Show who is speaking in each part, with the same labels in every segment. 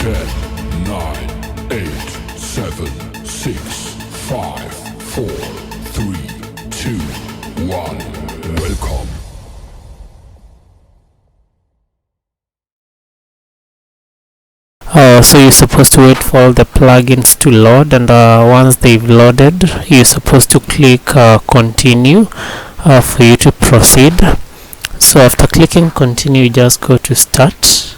Speaker 1: 10, 9, 8, 7, 6, 5, 4, 3, 2, 1. Welcome.
Speaker 2: So you're supposed to wait for all the plugins to load, and once they've loaded, you're supposed to click continue for you to proceed. So after clicking continue, you just go to start,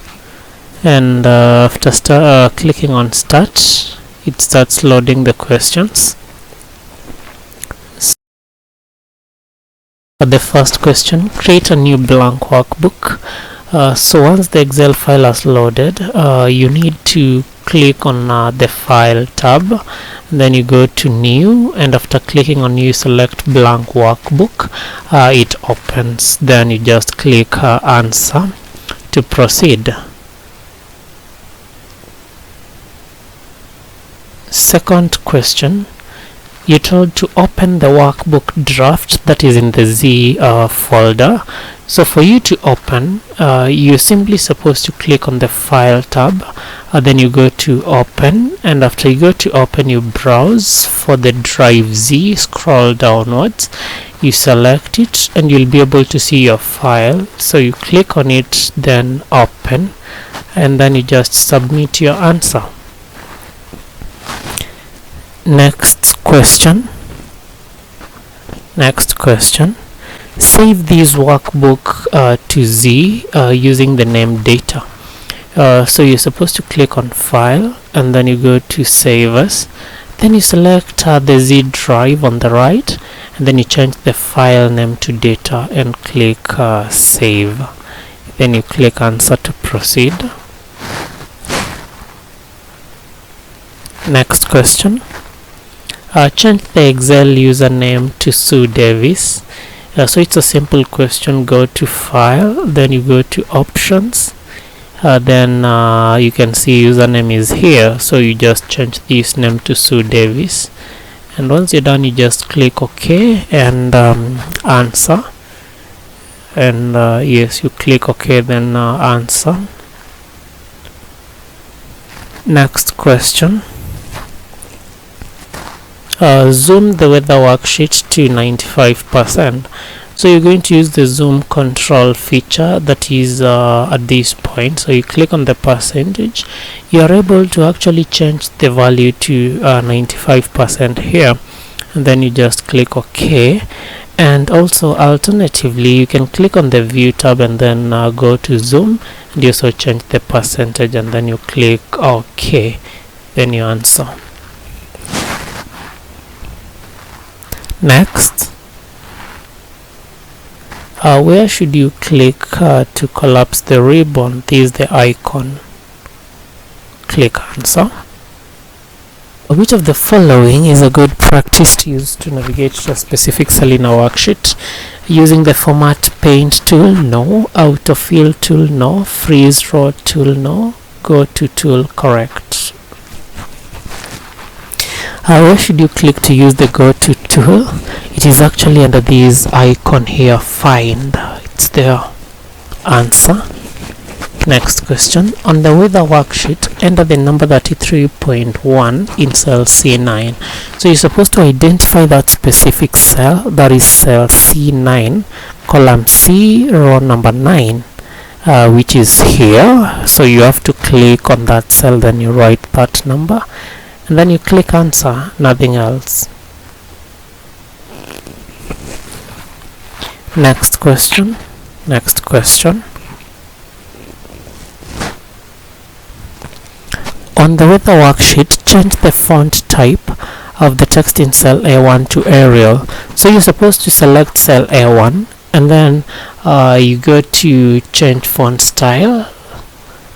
Speaker 2: and after clicking on start, it starts loading the questions. The first question: create a new blank workbook. So once the Excel file has loaded, you need to click on the file tab, then you go to new, and after clicking on new, select blank workbook. It opens, then you just click answer to proceed. Second question: you're told to open the workbook draft that is in the Z folder. So for you to open, you're simply supposed to click on the file tab, then you go to open, and after you go to open, you browse for the drive Z, scroll downwards, you select it, and you'll be able to see your file. So you click on it, then open, and then you just submit your answer. Next question. Save this workbook to Z using the name data. So you're supposed to click on file, and then you go to save as, then you select the Z drive on the right, and then you change the file name to data and click save. Then you click answer to proceed. Next question. Change the Excel username to Sue Davis. So it's a simple question. Go to file, then you go to options, then you can see username is here, so you just change this name to Sue Davis, and once you're done, you just click OK and answer, and yes, you click OK, then answer. Next question. Zoom the weather worksheet to 95%. So you're going to use the zoom control feature that is at this point. So you click on the percentage, you are able to actually change the value to 95% here, and then you just click OK. And also alternatively, you can click on the view tab and then go to zoom, and you also change the percentage, and then you click OK, then you answer. Next, where should you click to collapse the ribbon? This is the icon. Click answer. Which of the following is a good practice to use to navigate to a specific cell in a worksheet? Using the format paint tool? No. Autofill tool? No. Freeze draw tool? No. Go to tool? Correct. Where should you click to use the go to tool? It is actually under this icon here, find. It's there. Answer. Next question. On the weather worksheet, enter the number 33.1 in cell C9. So you're supposed to identify that specific cell, that is cell C9, column C, row number 9, which is here. So you have to click on that cell, then you write that number, and then you click answer, nothing else. Next question. On the weather worksheet, change the font type of the text in cell A1 to Arial. So you're supposed to select cell A1, and then you go to change font style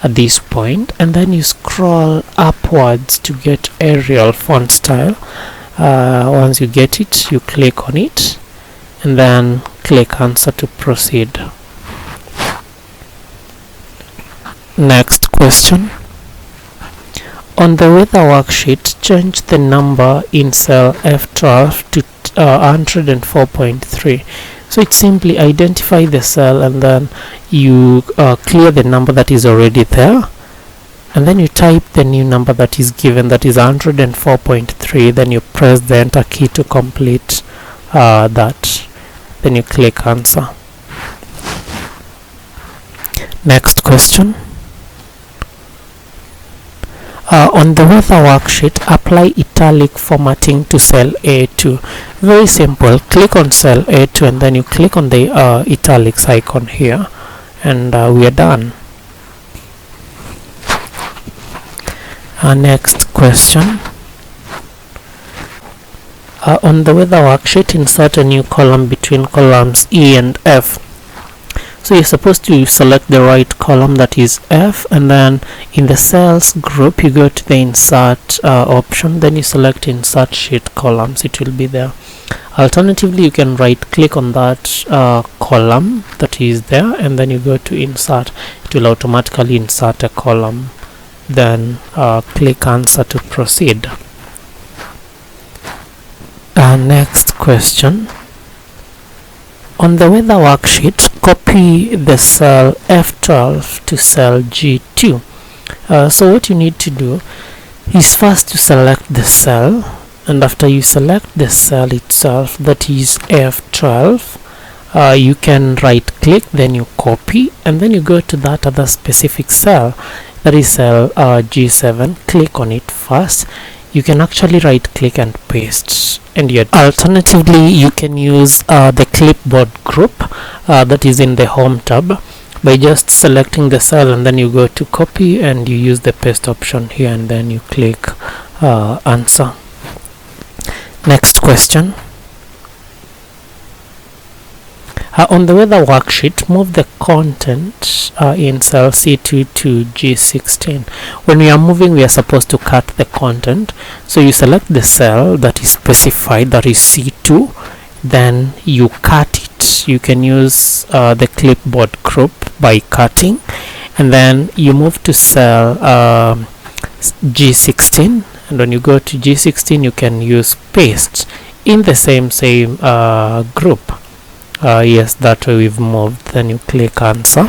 Speaker 2: at this point, and then you scroll upwards to get Arial font style. Once you get it, you click on it, and then click answer to proceed. Next question. On the weather worksheet, change the number in cell F12 to 104.3. So it simply identify the cell, and then you clear the number that is already there, and then you type the new number that is given, that is 104.3. Then you press the enter key to complete that. Then you click answer. Next question. On the weather worksheet, apply italic formatting to cell A2. Very simple. Click on cell A2 and then you click on the italics icon here, and we are done. Next question. On the weather worksheet, insert a new column between columns E and F. So you're supposed to select the right column, that is F, and then in the cells group you go to the insert option, then you select insert sheet columns. It will be there. Alternatively, you can right click on that column that is there, and then you go to insert. It will automatically insert a column. Then click answer to proceed. Next question. On the weather worksheet, copy the cell F12 to cell G2. So what you need to do is first to select the cell, and after you select the cell itself, that is F12, you can right click, then you copy, and then you go to that other specific cell, that is cell G7. Click on it first. You can actually right click and paste, and yet alternatively you can use the clipboard group that is in the home tab by just selecting the cell, and then you go to copy and you use the paste option here, and then you click answer. Next question. On the weather worksheet, move the content in cell C2 to G16. When we are moving, we are supposed to cut the content. So you select the cell that is specified, that is C2, then you cut it. You can use the clipboard group by cutting, and then you move to cell G16, and when you go to G16 you can use paste in the same group. Yes, that way we've moved. Then you click answer.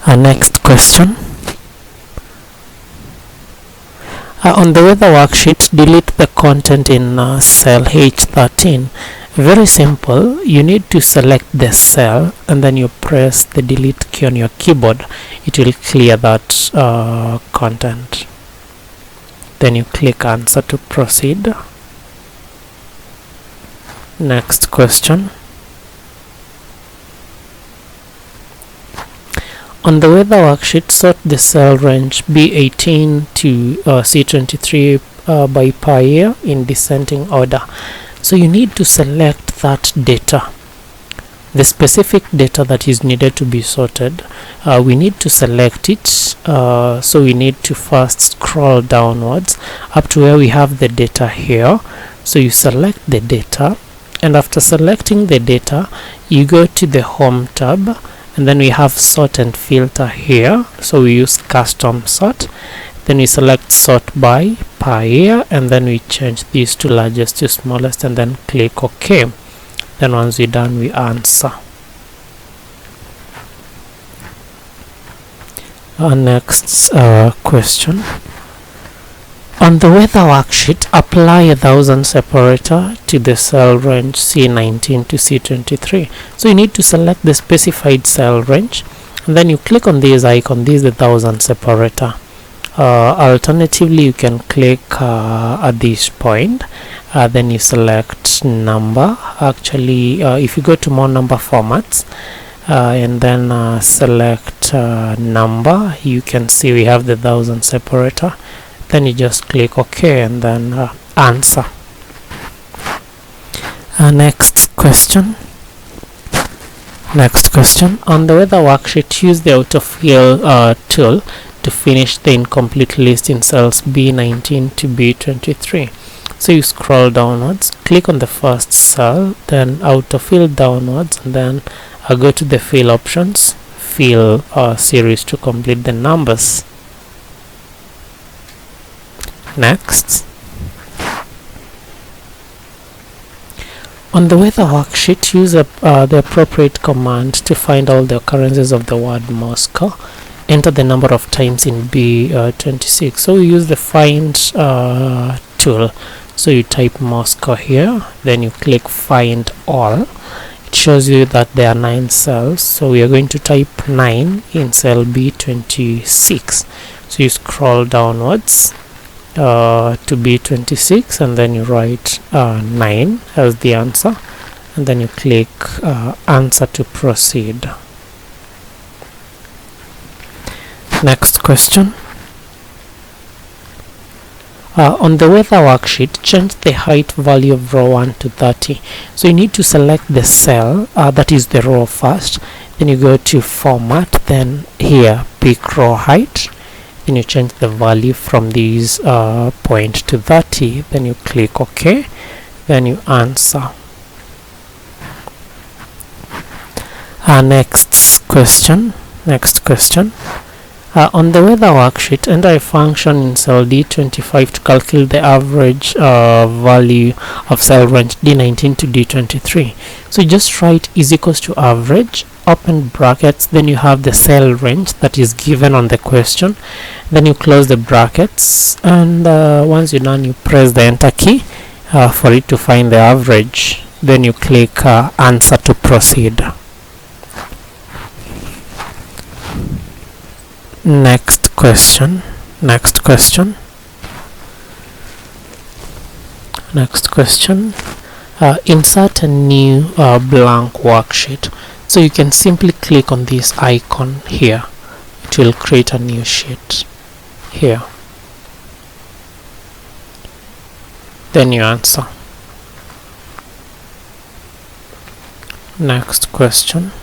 Speaker 2: Next question. On the weather worksheet, delete the content in cell H13. Very simple. You need to select the cell, and then you press the delete key on your keyboard. It will clear that content. Then you click answer to proceed. Next question. On the weather worksheet, sort the cell range B18 to C23 by per year in descending order. So you need to select that data, the specific data that is needed to be sorted. We need to select it, so we need to first scroll downwards up to where we have the data here. So you select the data, and after selecting the data you go to the home tab, and then we have sort and filter here. So we use custom sort, then we select sort by per year, and then we change these to largest to smallest, and then click OK. Then once we're done, we answer. Our next question. On the weather worksheet, apply 1000 separator to the cell range C19 to C23. So you need to select the specified cell range, and then you click on this icon. This is the 1000 separator. Alternatively, you can click at this point, then you select number. Actually, if you go to more number formats, and then select number, you can see we have the 1000 separator. Then you just click OK, and then answer. Next question. On the weather worksheet, use the autofill tool to finish the incomplete list in cells B19 to B23. So you scroll downwards, click on the first cell, then autofill downwards, and then go to the fill options, fill series to complete the numbers. Next. On the weather worksheet, use the appropriate command to find all the occurrences of the word Moscow. enter the number of times in B26. So we use the find tool. So you type Moscow here, then you click find all. It shows you that there are 9 cells, so we are going to type 9 in cell B26. So you scroll downwards to B26 and then you write 9 as the answer, and then you click answer to proceed. Next question. On the weather worksheet, change the height value of row 1 to 30. So you need to select the cell, that is the row first, then you go to format, then here pick row height, then you change the value from this point to 30, then you click OK, then you answer. Next question. On the weather worksheet, enter a function in cell D25 to calculate the average value of cell range D19 to D23. So you just write is equals to average, open brackets, then you have the cell range that is given on the question, then you close the brackets, and once you're done, you press the enter key for it to find the average, then you click answer to proceed. Next question. Insert a new blank worksheet. So you can simply click on this icon here. It will create a new sheet here. Then you answer. Next question.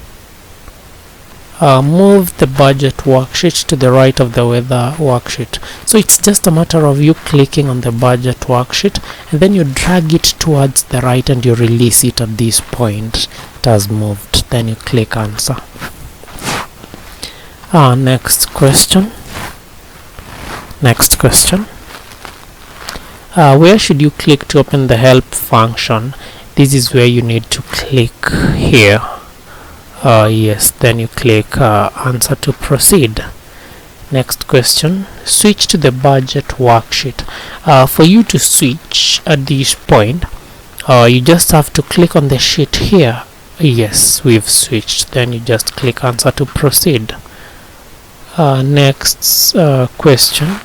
Speaker 2: Move the budget worksheet to the right of the weather worksheet. So it's just a matter of you clicking on the budget worksheet and then you drag it towards the right and you release it at this point. It has moved. Then you click answer. Next question. Where should you click to open the help function? This is where you need to click here. Yes, then you click answer to proceed. Next question. Switch to the budget worksheet. For you to switch at this point, you just have to click on the sheet here. Yes, we've switched. Then you just click answer to proceed. Next question.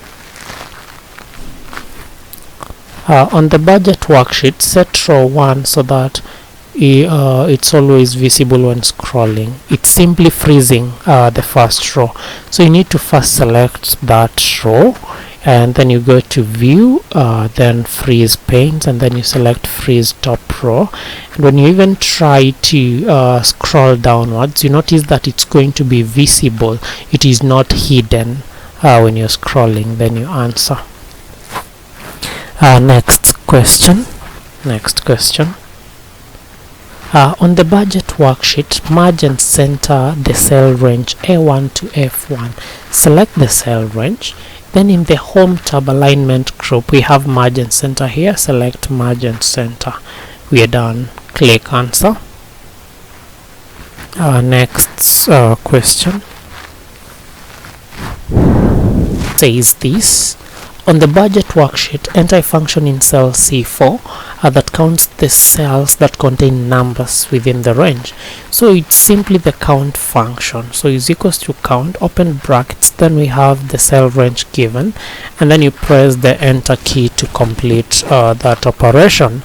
Speaker 2: On the budget worksheet, set row 1 so that it's always visible when scrolling. It's simply freezing the first row, so you need to first select that row and then you go to view, then freeze panes, and then you select freeze top row. And when you even try to scroll downwards, you notice that it's going to be visible. It is not hidden when you're scrolling. Then you answer. Next question. On the budget worksheet, merge and center the cell range A1 to F1. Select the cell range. Then in the home tab alignment group, we have merge and center here. Select merge and center. We are done. Click answer. Next question says this. On the budget worksheet, enter a function in cell C4 that counts the cells that contain numbers within the range. So it's simply the count function. So is equals to count, open brackets, then we have the cell range given, and then you press the enter key to complete that operation.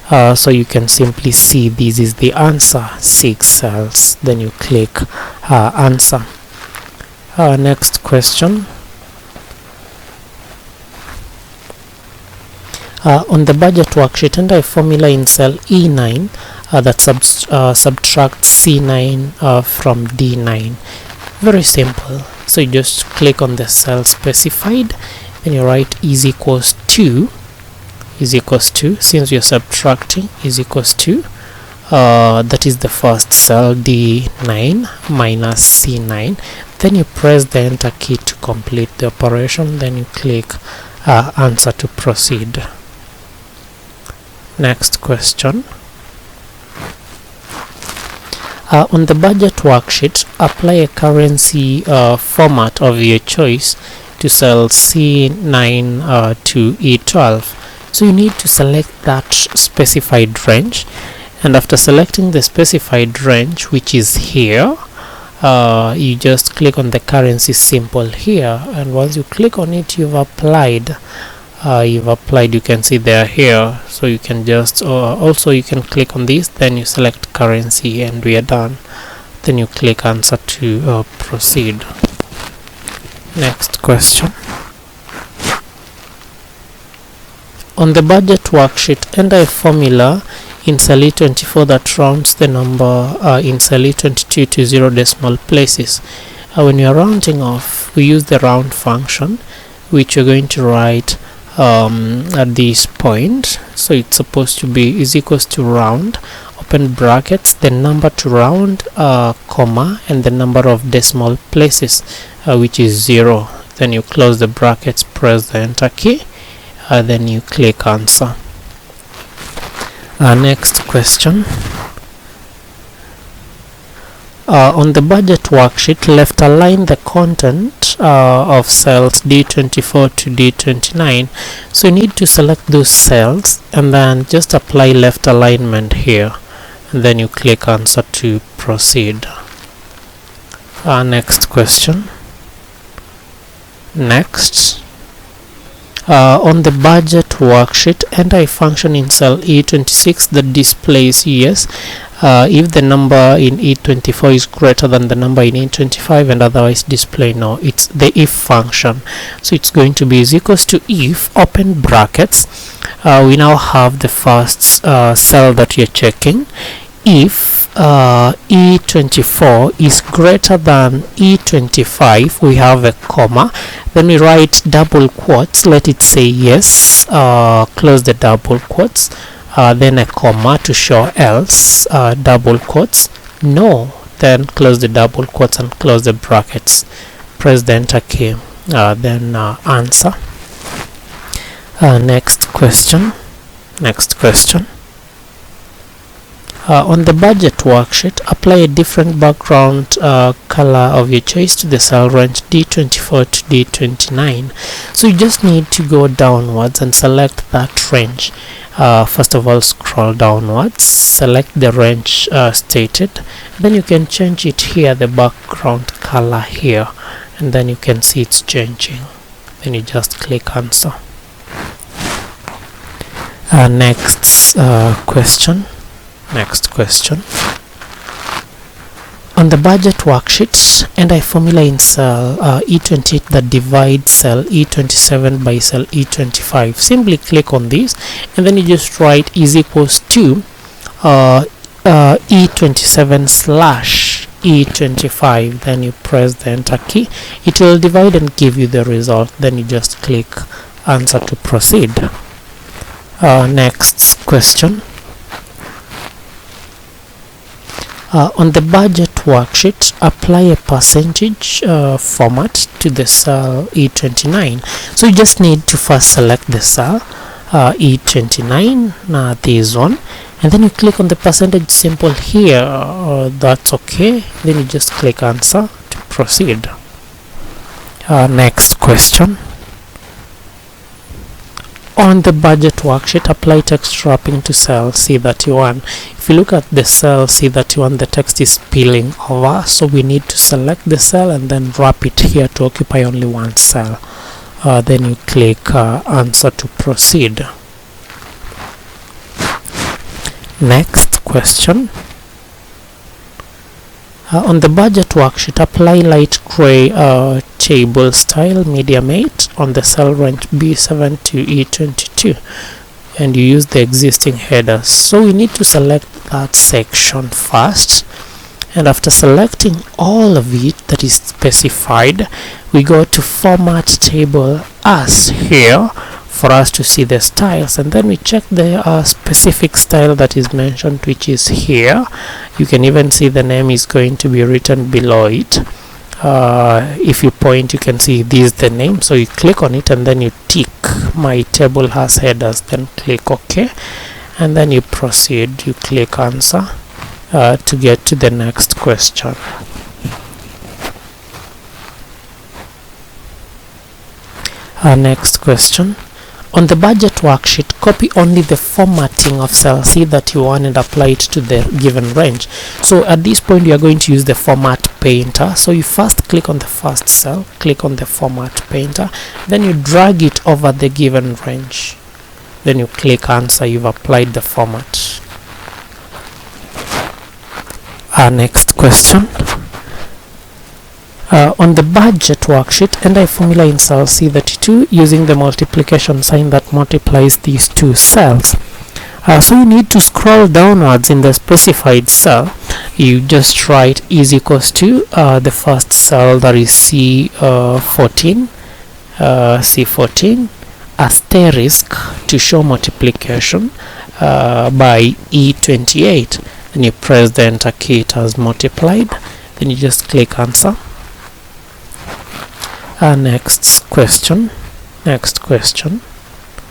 Speaker 2: So you can simply see this is the answer, 6 cells. Then you click answer. Next question. On the budget worksheet, enter a formula in cell E9 that subtracts C9 from D9. Very simple. So you just click on the cell specified, and you write is equals to, since you're subtracting, is equals to, that is the first cell, D9 minus C9. Then you press the enter key to complete the operation. Then you click answer to proceed. Next question. On the budget worksheet, apply a currency format of your choice to cell C9 to E12. So you need to select that specified range, and after selecting the specified range, which is here, you just click on the currency symbol here, and once you click on it, you've applied. You can see they are here, so you can just also you can click on this, then you select currency, and we are done. Then you click answer to proceed. Next question. On the budget worksheet, enter a formula in cell E24 that rounds the number in cell E22 to 0 decimal places. When you are rounding off, we use the round function, which you're going to write at this point. So it's supposed to be is equals to round, open brackets, the number to round, comma, and the number of decimal places, which is 0. Then you close the brackets, press the enter key, then you click answer. Next question. On the budget worksheet, left align the content of cells D24 to D29. So you need to select those cells and then just apply left alignment here, and then you click answer to proceed. Next question. Next. On the budget worksheet, enter a function in cell E26 that displays yes if the number in E24 is greater than the number in E25, and otherwise display no. It's the if function. So it's going to be is equals to if, open brackets. We now have the first cell that you're checking. If E24 is greater than E25, we have a comma, then we write double quotes, let it say yes, close the double quotes, then a comma to show else, double quotes, no, then close the double quotes and close the brackets, press the enter key, then answer. Next question. On the budget worksheet, apply a different background color of your choice to the cell range D24 to D29. So you just need to go downwards and select that range. First of all, scroll downwards, select the range stated, then you can change it here, the background color here, and then you can see it's changing. Then you just click answer. Next question. On the budget worksheet, enter a formula in cell E28 that divides cell E27 by cell E25. Simply click on this, and then you just write is equals to E27 slash E25. Then you press the enter key. It will divide and give you the result. Then you just click answer to proceed. Next question. On the budget worksheet, apply a percentage format to the cell E29. So you just need to first select the cell E29, this one, and then you click on the percentage symbol here. That's okay. Then you just click answer to proceed. Next question. On the budget worksheet, apply text wrapping to cell C31. If you look at the cell C31, the text is spilling over, so we need to select the cell and then wrap it here to occupy only one cell. Then you click answer to proceed. Next question. On the budget worksheet, apply light gray table style medium 8 on the cell range B7 to E22, and you use the existing headers. So we need to select that section first, and after selecting all of it that is specified, we go to format table as here for us to see the styles, and then we check the specific style that is mentioned, which is here. You can even see the name is going to be written below it. If you point, you can see this is the name, so you click on it and then you tick my table has headers, then click OK, and then you proceed. You click answer, to get to the next question. Next question. On the budget worksheet, copy only the formatting of cell C that you want and apply it to the given range. So at this point, you are going to use the format painter. So you first click on the first cell, click on the format painter, then you drag it over the given range. Then you click answer, you've applied the format. Next question. On the budget worksheet, enter a formula in cell C32 using the multiplication sign that multiplies these two cells. So you need to scroll downwards in the specified cell. You just write is equals to the first cell, that is C14, C14, asterisk to show multiplication by E28. Then you press the enter key, it has multiplied. Then you just click answer. Next question.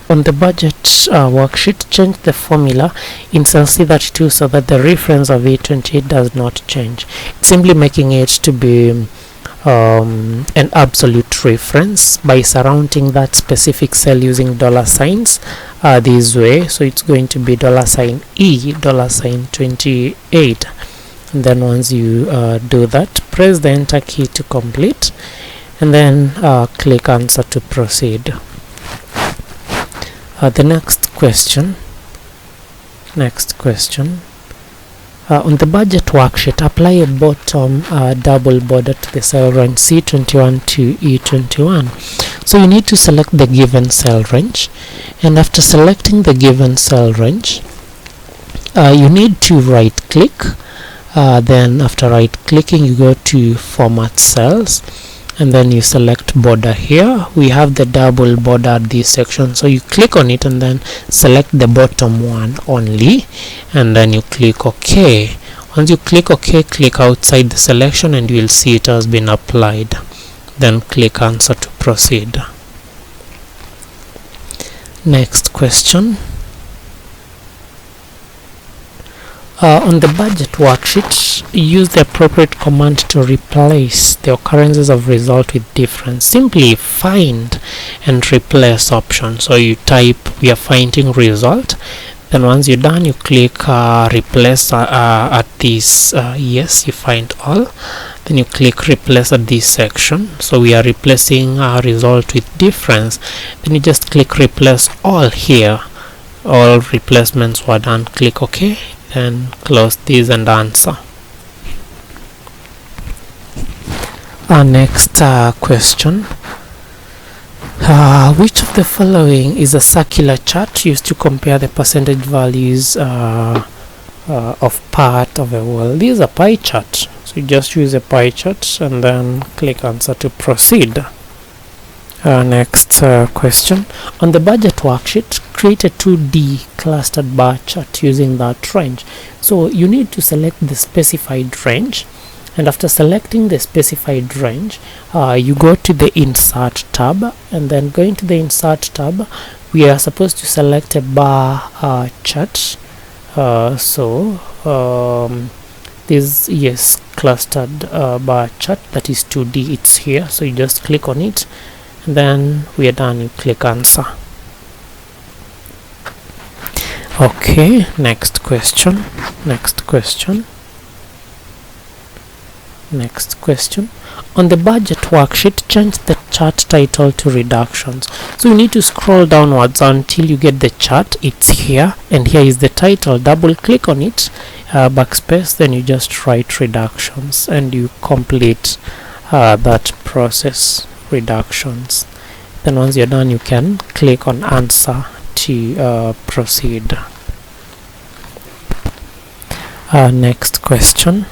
Speaker 2: On the budget worksheet, change the formula in cell C32 so that the reference of E28 does not change. It's simply making it to be an absolute reference by surrounding that specific cell using dollar signs this way. So it's going to be $E, $28. And then once you do that, press the enter key to complete, and then click answer to proceed. The next question. On the budget worksheet, apply a bottom double border to the cell range C21 to E21. So you need to select the given cell range, and after selecting the given cell range, you need to right click. Then after right clicking, you go to format cells, and then you select border. Here we have the double border at this section, so you click on it and then select the bottom one only, and then you click OK. Once you click OK, click outside the selection and you will see it has been applied. Then click answer to proceed. Next question. On the budget worksheet, use the appropriate command to replace the occurrences of result with difference. Simply find and replace option. So you type we are finding result, then once you're done, you click replace at this yes, you find all, then you click replace at this section. So we are replacing our result with difference, then you just click replace all here. All replacements were done. Click OK, then close this and answer. Our next question. Which of the following is a circular chart used to compare the percentage values of part of a whole? This is a pie chart, so you just use a pie chart and then click answer to proceed. Next question. On the budget worksheet, create a 2D clustered bar chart using that range. So you need to select the specified range, and after selecting the specified range, you go to the insert tab, and then going to the insert tab, we are supposed to select a bar chart. This yes, clustered bar chart, that is 2D, it's here, so you just click on it, and then we are done. You click answer. Okay, next question. On the budget worksheet, change the chart title to reductions. So you need to scroll downwards until you get the chart. It's here, and here is the title. Double click on it, backspace, then you just write reductions, and you complete that process, reductions. Then once you're done, you can click on answer to proceed. Next question.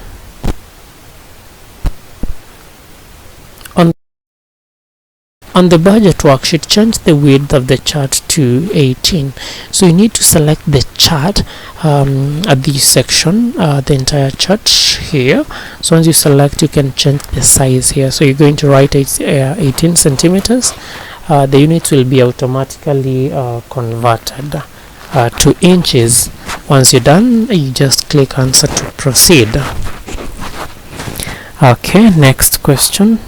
Speaker 2: On the budget worksheet, change the width of the chart to 18. So you need to select the chart at this section, the entire chart here. So once you select, you can change the size here. So you're going to write 18 centimeters. The units will be automatically converted to inches Once you're done, you just click answer to proceed. Okay, next question.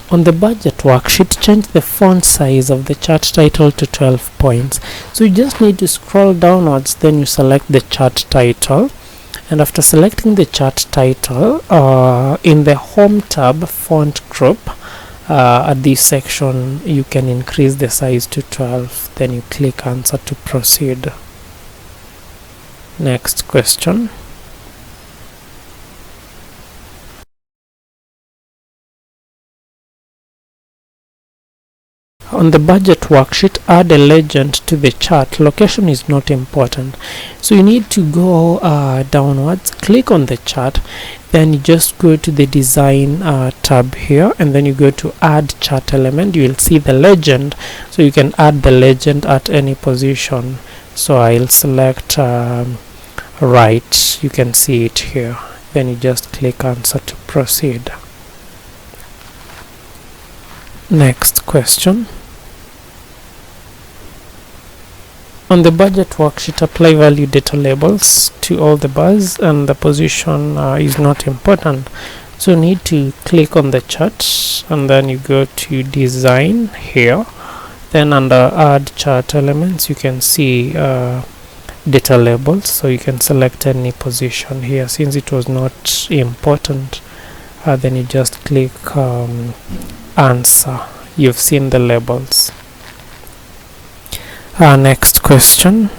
Speaker 2: On the budget worksheet, change the font size of the chart title to 12 points. So you just need to scroll downwards, then you select the chart title, and after selecting the chart title, in the home tab font group, at this section you can increase the size to 12, then you click answer to proceed. Next question. On the budget worksheet, add a legend to the chart. Location is not important, so you need to go downwards, click on the chart, then you just go to the design tab here, and then you go to add chart element. You will see the legend, so you can add the legend at any position. So I'll select right, you can see it here, then you just click answer to proceed. Next question. On the budget worksheet, apply value data labels to all the bars, and the position is not important. So you need to click on the chart, and then you go to design here, then under add chart elements you can see data labels, so you can select any position here. Since it was not important, then you just click answer. You've seen the labels. Next question.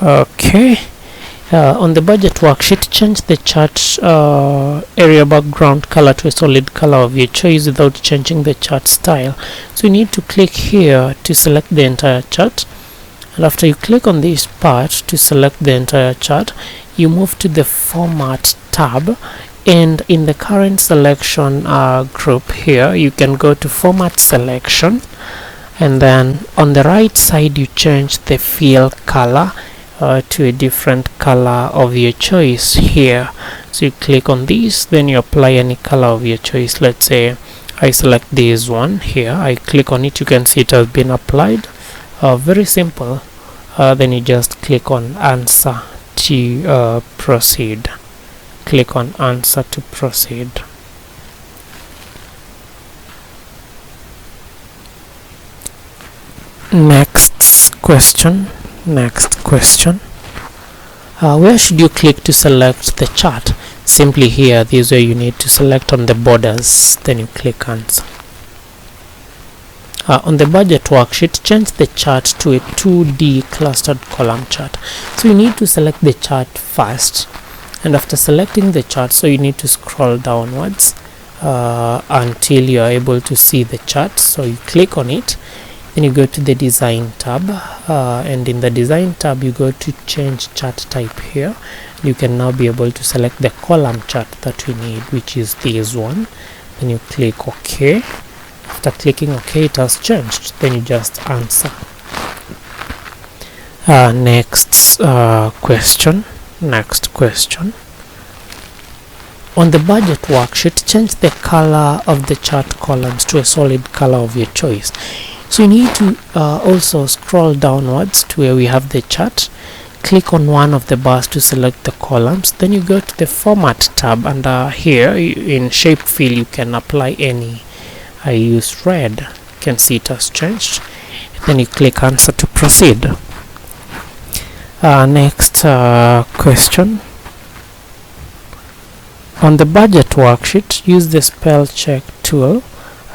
Speaker 2: Okay, on the budget worksheet, change the chart area background color to a solid color of your choice without changing the chart style. So you need to click here to select the entire chart, and after you click on this part to select the entire chart, you move to the format tab, and in the current selection group here you can go to format selection, and then on the right side you change the fill color to a different color of your choice here. So you click on this, then you apply any color of your choice. Let's say I select this one here, I click on it, you can see it has been applied. Very simple. Then you just click on answer to proceed. Click on answer to proceed. Next question. Where should you click to select the chart? Simply here, this is where you need to select on the borders, then you click answer. On the budget worksheet, change the chart to a 2D clustered column chart. So you need to select the chart first, and after selecting the chart, so you need to scroll downwards until you are able to see the chart. So you click on it, then you go to the design tab, and in the design tab you go to change chart type here. You can now be able to select the column chart that we need, which is this one. Then you click OK. After clicking OK, it has changed, then you just answer. Next question. On the budget worksheet, change the color of the chart columns to a solid color of your choice. So you need to also scroll downwards to where we have the chart, click on one of the bars to select the columns, then you go to the format tab, and here in shape fill you can apply any. I use red, you can see it has changed, then you click answer to proceed. Next question. On the budget worksheet, use the spell check tool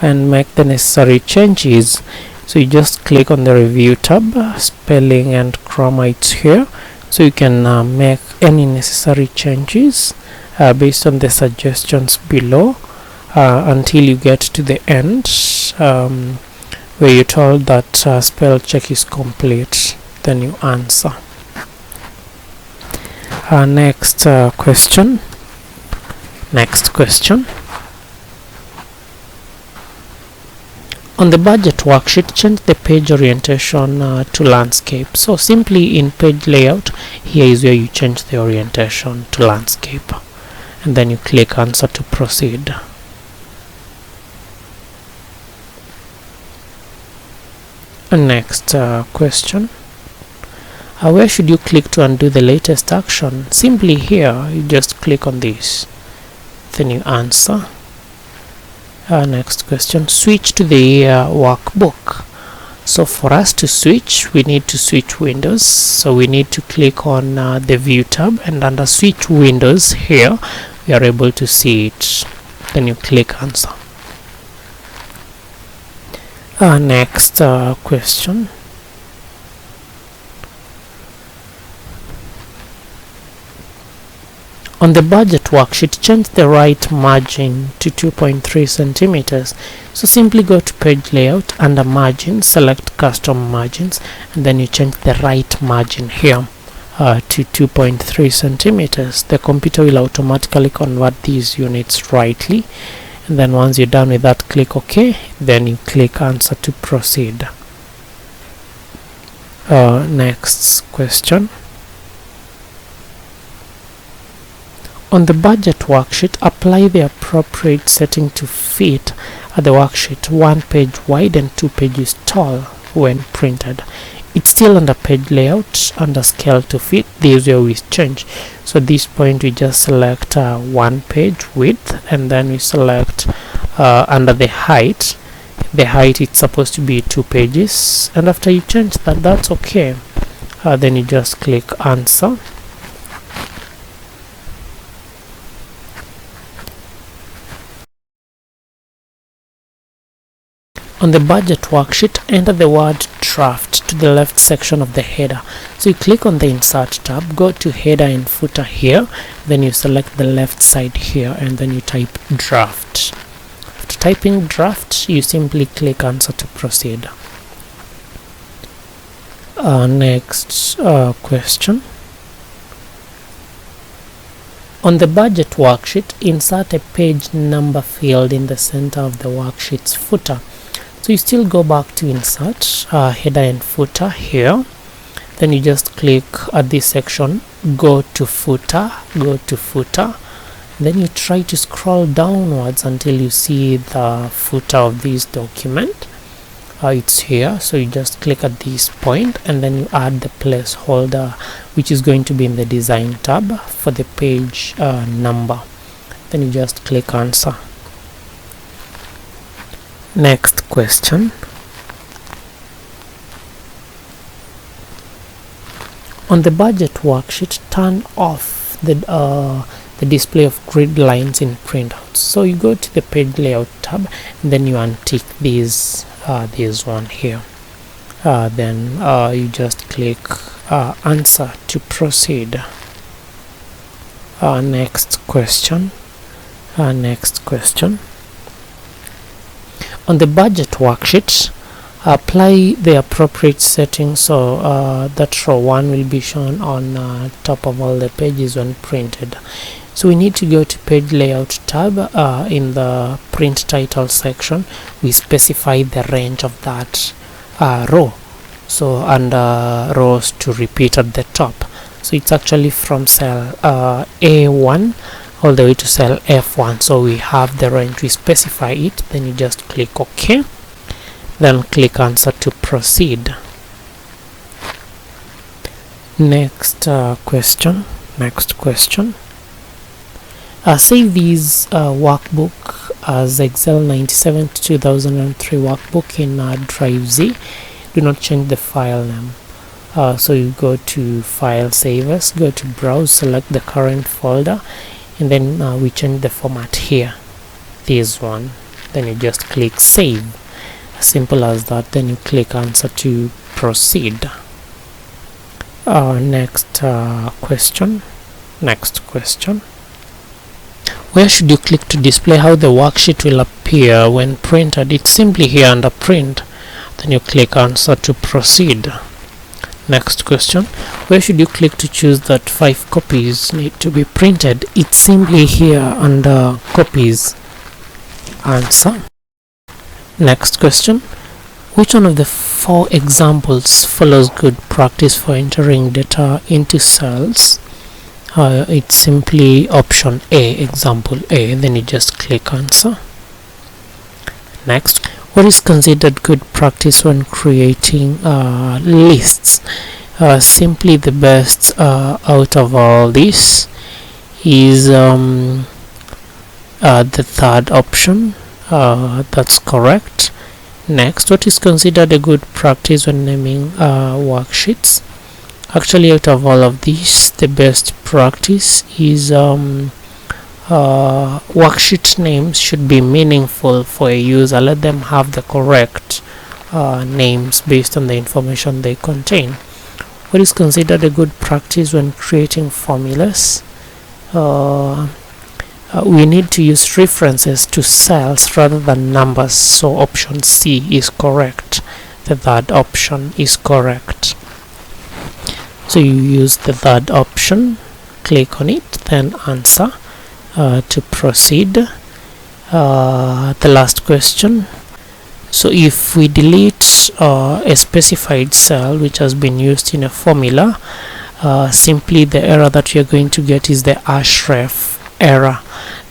Speaker 2: and make the necessary changes. So you just click on the review tab, spelling and grammar, it's here, so you can make any necessary changes based on the suggestions below until you get to the end where you're told that spell check is complete, then you answer. Next question. On the budget worksheet, change the page orientation to landscape. So simply in page layout, here is where you change the orientation to landscape, and then you click answer to proceed. Next question. Where should you click to undo the latest action? Simply here, you just click on this, then you answer. Next question. Switch to the workbook. So for us to switch, we need to switch windows. So we need to click on the view tab, and under switch windows here, we are able to see it. Then you click answer. Next question. On the budget worksheet, change the right margin to 2.3 centimeters. So simply go to page layout, under margin, select custom margins, and then you change the right margin here to 2.3 centimeters. The computer will automatically convert these units rightly, and then once you're done with that, click OK, then you click answer to proceed. Next question. On the budget worksheet, apply the appropriate setting to fit the worksheet 1 page wide and 2 pages tall when printed. It's still under page layout, under scale to fit. This is where we change. So this point we just select 1 page width, and then we select under the height. The height it's supposed to be 2 pages, and after you change that, that's okay. Then you just click answer. On the budget worksheet, enter the word draft to the left section of the header. So you click on the insert tab, go to header and footer here, then you select the left side here, and then you type draft. After typing draft, you simply click answer to proceed. Next question. On the budget worksheet, insert a page number field in the center of the worksheet's footer. So you still go back to insert header and footer here, then you just click at this section, go to footer, then you try to scroll downwards until you see the footer of this document. It's here, so you just click at this point, and then you add the placeholder which is going to be in the design tab for the page number. Then you just click answer. Next question. On the budget worksheet, turn off the display of grid lines in printouts. So you go to the page layout tab, and then you untick this one here. Then you just click answer to proceed. Next question. On the budget worksheet, apply the appropriate settings, so that row 1 will be shown on top of all the pages when printed. So we need to go to page layout tab. In the print title section, we specify the range of that row, so under rows to repeat at the top. So it's actually from cell A1 all the way to cell F1. So we have the range, we specify it, then you just click OK, then click answer to proceed. Next question. Save this workbook as Excel 97 to 2003 workbook in Drive Z. Do not change the file name. So you go to file savers, go to browse, select the current folder, and then we change the format here, this one. Then you just click save. As simple as that. Then you click answer to proceed. Next question. Where should you click to display how the worksheet will appear when printed? It's simply here under print. Then you click answer to proceed. Next question. Where should you click to choose that 5 copies need to be printed? It's simply here under copies. Answer. Next question. Which one of the 4 examples follows good practice for entering data into cells? It's simply option A, example A. Then you just click answer. Next. What is considered good practice when creating lists? Simply the best out of all this is the third option. That's correct. Next, what is considered a good practice when naming worksheets? Actually, out of all of these, the best practice is worksheet names should be meaningful for a user. Let them have the correct names based on the information they contain. What is considered a good practice when creating formulas? We need to use references to cells rather than numbers, so option C is correct. The third option is correct. So you use the third option, click on it, then answer to proceed. The last question. So if we delete a specified cell which has been used in a formula, simply the error that you're going to get is the href error,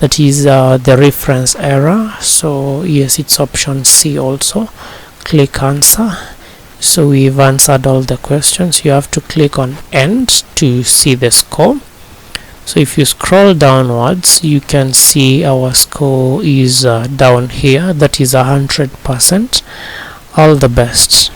Speaker 2: that is the reference error. So yes, it's option C also. Click answer. So we've answered all the questions. You have to click on end to see the score. So if you scroll downwards, you can see our score is down here, that is 100%. All the best.